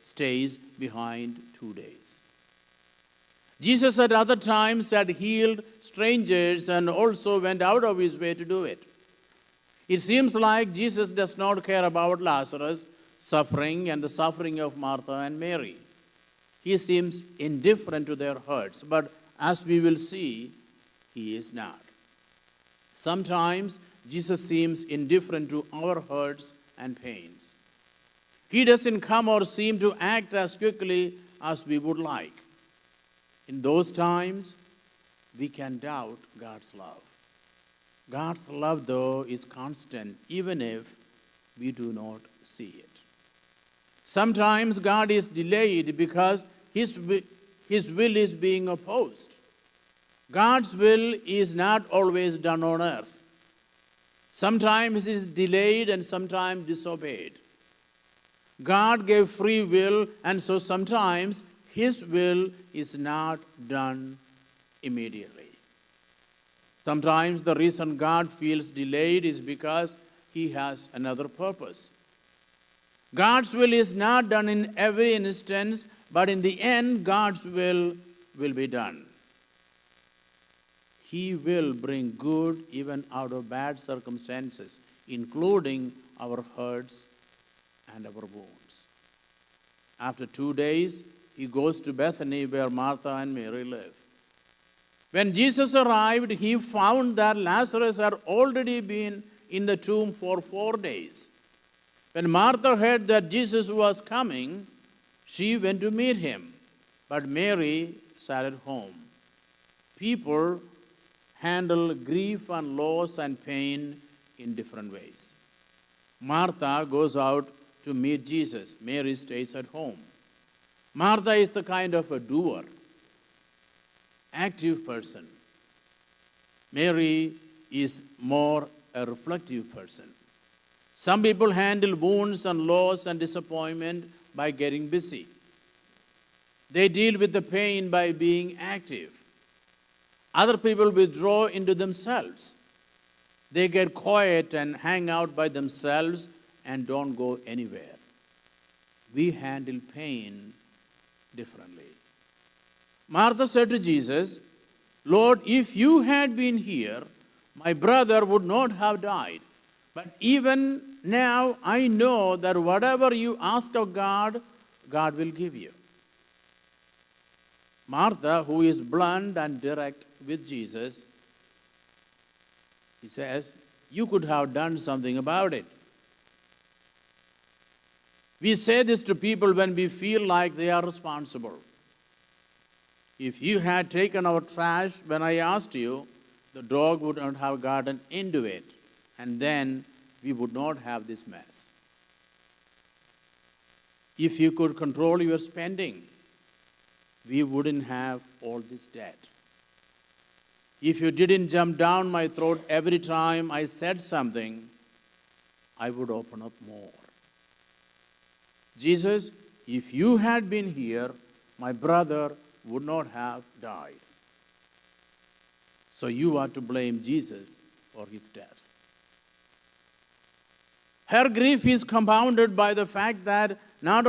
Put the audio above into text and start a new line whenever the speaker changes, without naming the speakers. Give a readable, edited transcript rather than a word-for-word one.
stays behind 2 days. Jesus at other times had healed strangers and also went out of his way to do it. It seems like Jesus does not care about Lazarus' suffering and the suffering of Martha and Mary. He seems indifferent to their hurts, but as we will see, he is not. Sometimes Jesus seems indifferent to our hurts and pains. He doesn't come or seem to act as quickly as we would like. In those times, we can doubt God's love. God's love, though, is constant, even if we do not see it. Sometimes God is delayed because His will is being opposed. God's will is not always done on earth. Sometimes it is delayed and sometimes disobeyed. God gave free will, and so sometimes His will is not done immediately. Sometimes the reason God feels delayed is because He has another purpose. God's will is not done in every instance, but in the end, God's will be done. He will bring good even out of bad circumstances, including our hurts and our wounds. After 2 days, He goes to Bethany where Martha and Mary live. When Jesus arrived, He found that Lazarus had already been in the tomb for 4 days. When Martha heard that Jesus was coming, she went to meet Him, but Mary sat at home. People handle grief and loss and pain in different ways. Martha goes out to meet Jesus. Mary stays at home. Martha is the kind of a doer, active person. Mary is more a reflective person. Some people handle wounds and loss and disappointment by getting busy. They deal with the pain by being active. Other people withdraw into themselves. They get quiet and hang out by themselves and don't go anywhere. We handle pain differently. Martha said to Jesus, "Lord, if you had been here, my brother would not have died. But even now I know that whatever you ask of God, God will give you." Martha, who is blunt and direct with Jesus, he says, "You could have done something about it." We say this to people when we feel like they are responsible. If you had taken our trash when I asked you, the dog would not have gotten into it, and then we would not have this mess. If you could control your spending, we wouldn't have all this debt. If you didn't jump down my throat every time I said something, I would open up more. Jesus, if you had been here, my brother would not have died. So you are to blame Jesus for his death. Her grief is compounded by the fact that not